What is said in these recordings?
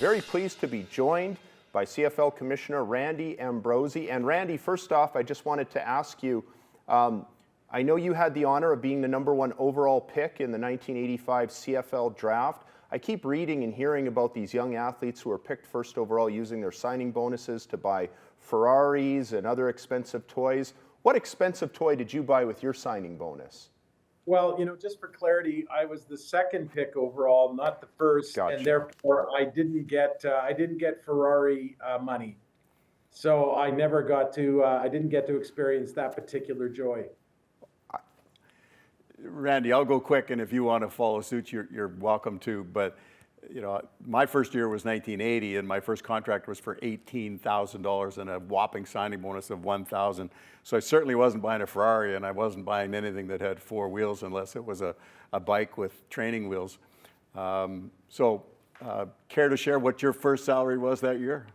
Very pleased to be joined by CFL Commissioner Randy Ambrosie. And Randy, first off, I just wanted to ask you, I know you had the honor of being the #1 overall pick in the 1985 CFL draft. I keep reading and hearing about these young athletes who are picked first overall using their signing bonuses to buy Ferraris and other expensive toys. What expensive toy did you buy with your signing bonus? Well, just for clarity, I was the second pick overall, not the first, Gotcha. and therefore I didn't get Ferrari money, so I never got to I didn't get to experience that particular joy. Randy, I'll go quick, and if you want to follow suit, you're welcome to. But my first year was 1980, and my first contract was for $18,000 and a whopping signing bonus of $1,000. So I certainly wasn't buying a Ferrari, and I wasn't buying anything that had 4 wheels unless it was a bike with training wheels. Care to share what your first salary was that year?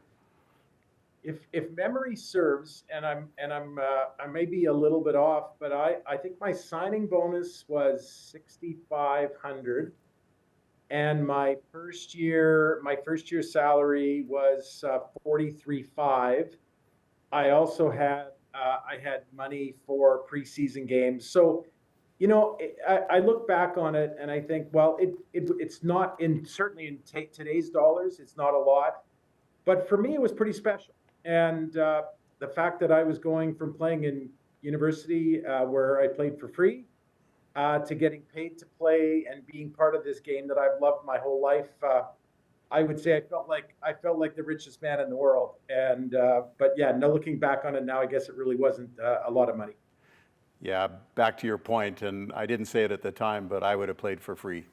If memory serves, and I may be a little bit off, but I think my signing bonus was $6,500. And my first year salary was $43,500. I also had I had money for preseason games. So, I look back on it and I think, well, it's not certainly in today's dollars, it's not a lot, but for me it was pretty special. And the fact that I was going from playing in university where I played for free to getting paid to play and being part of this game that I've loved my whole life, I would say I felt like the richest man in the world. And but yeah, no, looking back on it now, I guess it really wasn't a lot of money. Yeah, back to your point, and I didn't say it at the time, but I would have played for free.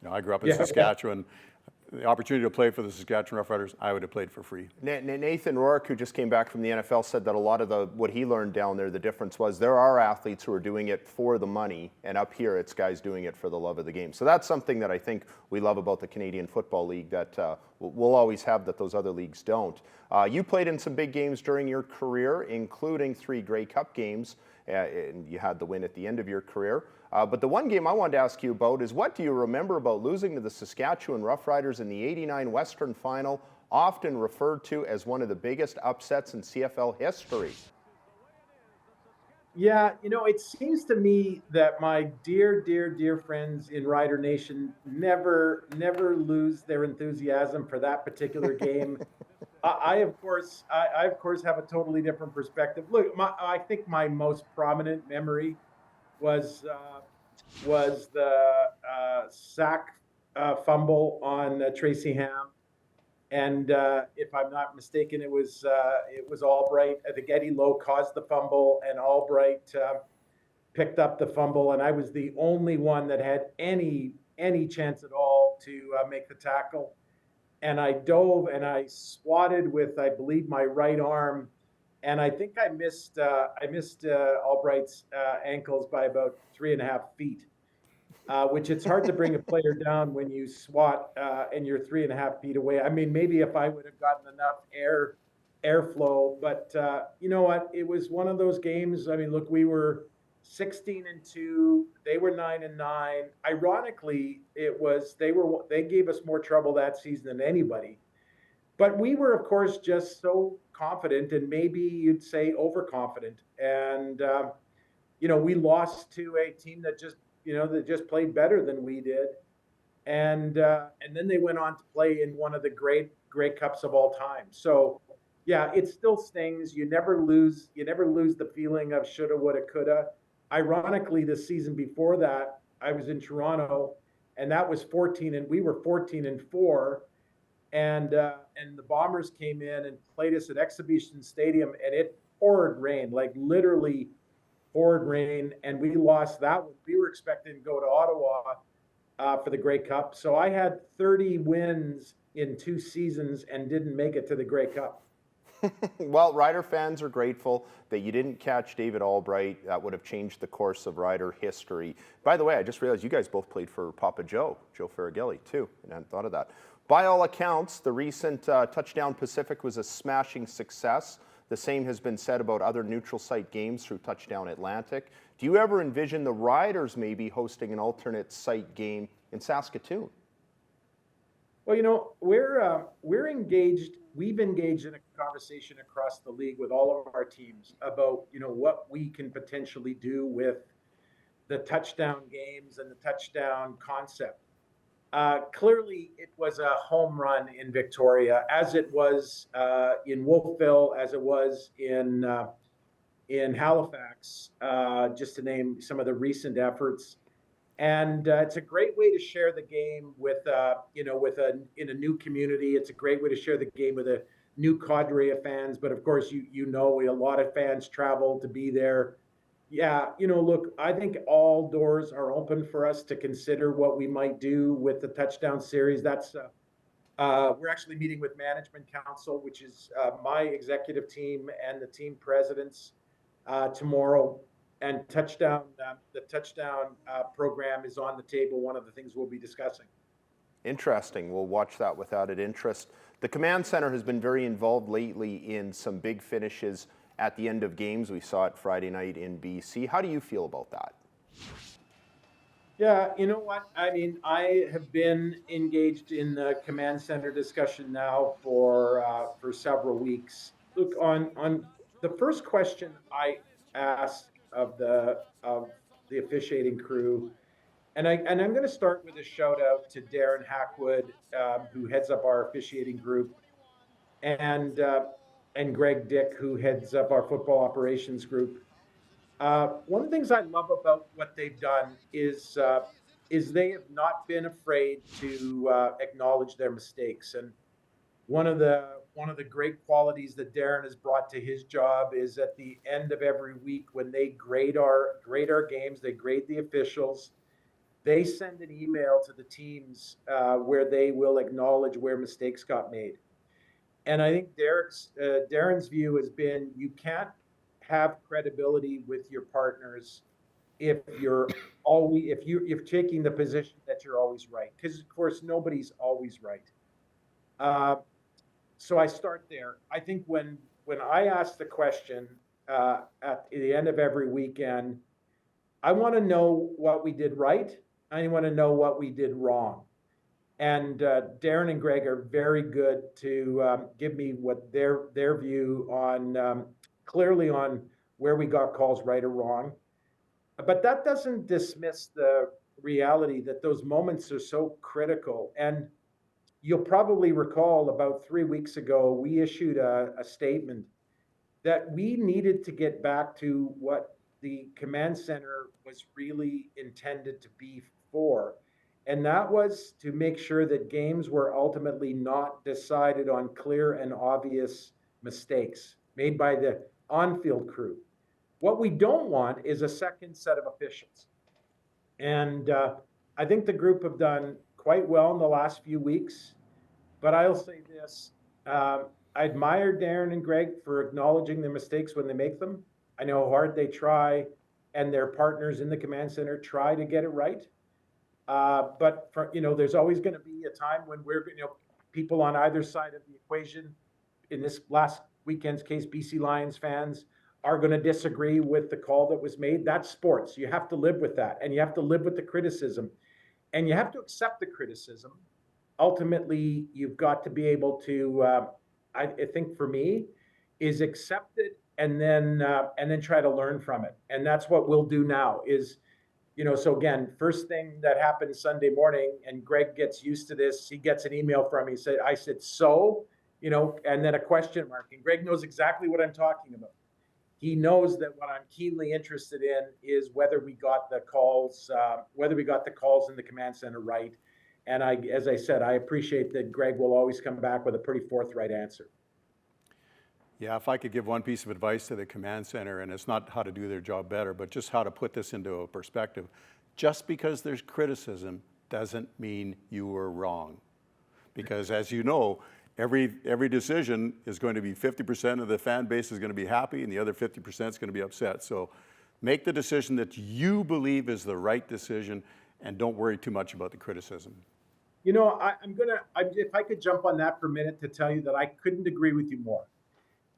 I grew up in Saskatchewan. The opportunity to play for the Saskatchewan Roughriders, I would have played for free. Nathan Rourke, who just came back from the NFL, said that a lot of what he learned down there, the difference was there are athletes who are doing it for the money, and up here it's guys doing it for the love of the game. So that's something that I think we love about the Canadian Football League that we'll always have that those other leagues don't. You played in some big games during your career, including 3 Grey Cup games, and you had the win at the end of your career. But the one game I wanted to ask you about is, what do you remember about losing to the Saskatchewan Roughriders in the '89 Western Final, often referred to as one of the biggest upsets in CFL history? Yeah, it seems to me that my dear friends in Rider Nation never lose their enthusiasm for that particular game. I of course have a totally different perspective. Look, I think my most prominent memory was the sack fumble on Tracy Ham, and if I'm not mistaken, it was Albright. I think Eddie Lowe caused the fumble, and Albright picked up the fumble, and I was the only one that had any chance at all to make the tackle. And I dove and I swatted with, I believe, my right arm, and I think I missed Albright's ankles by about 3.5 feet, which it's hard to bring a player down when you swat and you're 3.5 feet away. I mean, maybe if I would have gotten enough airflow, but you know what? It was one of those games. I mean, look, we were 16-2. They were 9-9. Ironically, they gave us more trouble that season than anybody. But we were, of course, just so confident, and maybe you'd say overconfident. And we lost to a team that just played better than we did. And then they went on to play in one of the great cups of all time. So yeah, it still stings. You never lose the feeling of shoulda, woulda, coulda. Ironically, the season before that, I was in Toronto, and that was 14, and we were 14-4. And the Bombers came in and played us at Exhibition Stadium, and it poured rain, like literally poured rain, and we lost that one. We were expecting to go to Ottawa for the Grey Cup. So I had 30 wins in 2 seasons and didn't make it to the Grey Cup. Well, Rider fans are grateful that you didn't catch David Albright. That would have changed the course of Rider history. By the way, I just realized you guys both played for Papa Joe Farragilli, too, and I hadn't thought of that. By all accounts, the recent Touchdown Pacific was a smashing success. The same has been said about other neutral site games through Touchdown Atlantic. Do you ever envision the Riders maybe hosting an alternate site game in Saskatoon? Well, we're engaged. We've engaged in a conversation across the league with all of our teams about what we can potentially do with the touchdown games and the touchdown concept. Clearly, it was a home run in Victoria, as it was in Wolfville, as it was in Halifax, just to name some of the recent efforts. And it's a great way to share the game with in a new community. It's a great way to share the game with a new cadre of fans. But of course, a lot of fans travel to be there. Yeah, look, I think all doors are open for us to consider what we might do with the touchdown series. We're actually meeting with Management Council, which is my executive team and the team presidents tomorrow. And the touchdown program is on the table. One of the things we'll be discussing. Interesting. We'll watch that with added interest. The Command Center has been very involved lately in some big finishes at the end of games. We saw it Friday night in BC. How do you feel about that? Yeah, you know what? I mean, I have been engaged in the Command Center discussion now for several weeks. Look, on the first question I asked of the officiating crew, and I'm going to start with a shout out to Darren Hackwood, who heads up our officiating group, and uh, and Greg Dick, who heads up our football operations group. One of the things I love about what they've done is they have not been afraid to acknowledge their mistakes. And one of the great qualities that Darren has brought to his job is at the end of every week when they grade our games, they grade the officials. They send an email to the teams where they will acknowledge where mistakes got made. And I think Darren's view has been you can't have credibility with your partners if you're taking the position that you're always right, because of course nobody's always right. Uh, so I start there. I think when I ask the question at the end of every weekend, I want to know what we did right. I want to know what we did wrong. And Darren and Greg are very good to give me what their view on clearly on where we got calls right or wrong. But that doesn't dismiss the reality that those moments are so critical. And you'll probably recall about 3 weeks ago, we issued a statement that we needed to get back to what the command center was really intended to be for. And that was to make sure that games were ultimately not decided on clear and obvious mistakes made by the on field crew. What we don't want is a second set of officials. And I think the group have done quite well in the last few weeks. But I'll say this I admire Darren and Greg for acknowledging their mistakes when they make them. I know how hard they try, and their partners in the command center try to get it right. But there's always going to be a time when people on either side of the equation. In this last weekend's case, BC Lions fans are going to disagree with the call that was made. That's sports. You have to live with that, and you have to live with the criticism, and you have to accept the criticism. Ultimately, you've got to be able to. I think for me, is accept it and then try to learn from it, and that's what we'll do now. So again, first thing that happened Sunday morning, and Greg gets used to this. He gets an email from me. I said, and then a question mark. And Greg knows exactly what I'm talking about. He knows that what I'm keenly interested in is whether we got the calls in the command center right. And as I said, I appreciate that Greg will always come back with a pretty forthright answer. Yeah, if I could give one piece of advice to the command center, and it's not how to do their job better, but just how to put this into a perspective. Just because there's criticism doesn't mean you were wrong. Because as you know, every decision is going to be 50% of the fan base is going to be happy and the other 50% is going to be upset. So make the decision that you believe is the right decision and don't worry too much about the criticism. If I could jump on that for a minute to tell you that I couldn't agree with you more.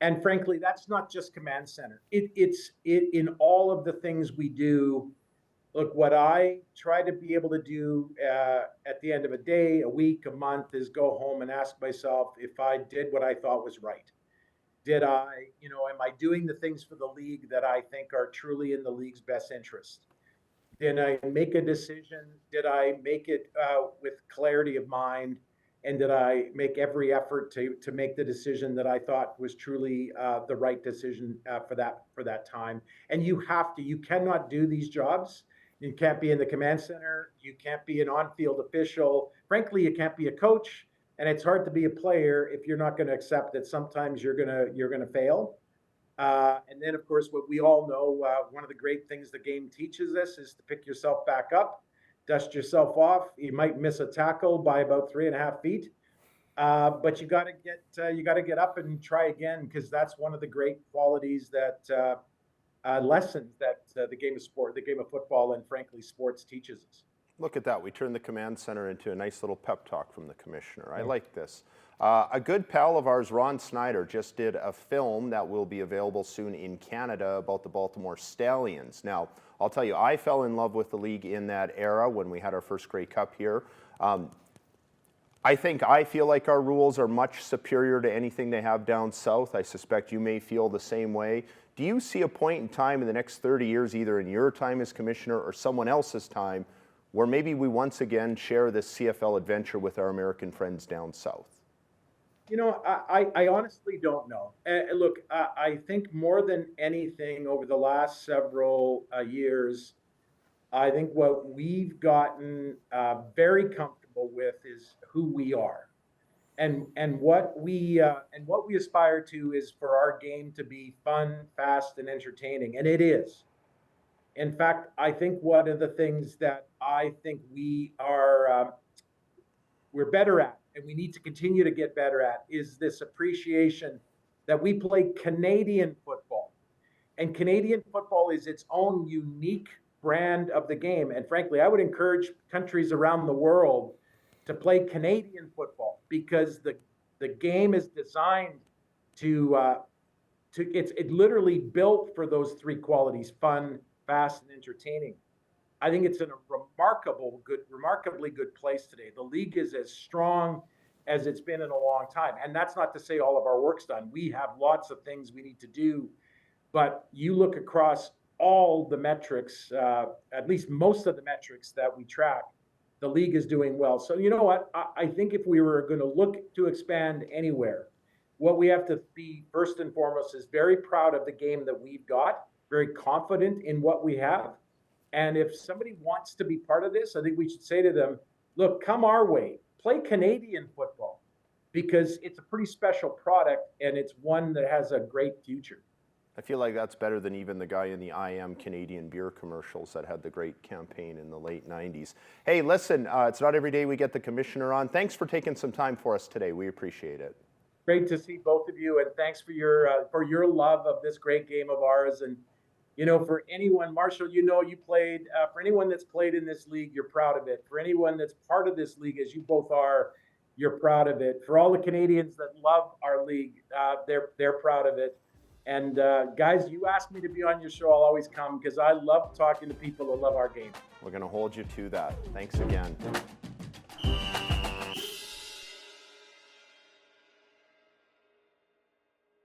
And frankly, that's not just command center. It's in all of the things we do. Look, what I try to be able to do at the end of a day, a week, a month is go home and ask myself if I did what I thought was right. Did I, am I doing the things for the league that I think are truly in the league's best interest? Did I make a decision? Did I make it with clarity of mind? And did I make every effort to make the decision that I thought was truly the right decision for that time? And you cannot do these jobs. You can't be in the command center. You can't be an on-field official. Frankly, you can't be a coach. And it's hard to be a player if you're not going to accept that sometimes you're gonna fail. And then, of course, what we all know, one of the great things the game teaches us is to pick yourself back up, dust yourself off. You might miss a tackle by about 3.5 feet, but you got to get up and try again, because that's one of the great qualities that lessons that the game of sport, the game of football, and frankly, sports teaches us. Look at that. We turned the command center into a nice little pep talk from the commissioner. I like this. A good pal of ours, Ron Snyder, just did a film that will be available soon in Canada about the Baltimore Stallions. Now, I'll tell you, I fell in love with the league in that era when we had our first Grey Cup here. I feel like our rules are much superior to anything they have down south. I suspect you may feel the same way. Do you see a point in time in the next 30 years, either in your time as commissioner or someone else's time, where maybe we once again share this CFL adventure with our American friends down south? I honestly don't know. Look, I think more than anything over the last several years, I think what we've gotten very comfortable with is who we are, and what we aspire to is for our game to be fun, fast, and entertaining, and it is. In fact, I think one of the things that I think we're better at, and we need to continue to get better at, is this appreciation that we play Canadian football. And Canadian football is its own unique brand of the game. And frankly, I would encourage countries around the world to play Canadian football, because the game is designed it's literally built for those three qualities: fun, fast, and entertaining. I think it's in a remarkably good place today. The league is as strong as it's been in a long time. And that's not to say all of our work's done. We have lots of things we need to do. But you look across all the metrics, at least most of the metrics that we track, the league is doing well. So you know what? I think if we were going to look to expand anywhere, what we have to be first and foremost is very proud of the game that we've got, very confident in what we have. And if somebody wants to be part of this, I think we should say to them, look, come our way, play Canadian football, because it's a pretty special product and it's one that has a great future. I feel like that's better than even the guy in the I Am Canadian beer commercials that had the great campaign in the late 90s. Hey, listen, it's not every day we get the commissioner on. Thanks for taking some time for us today. We appreciate it. Great to see both of you, and thanks for your love of this great game of ours. And for anyone, Marshall, you played, for anyone that's played in this league, you're proud of it. For anyone that's part of this league, as you both are, you're proud of it. For all the Canadians that love our league, they're proud of it. And guys, you asked me to be on your show, I'll always come, because I love talking to people that love our game. We're going to hold you to that. Thanks again.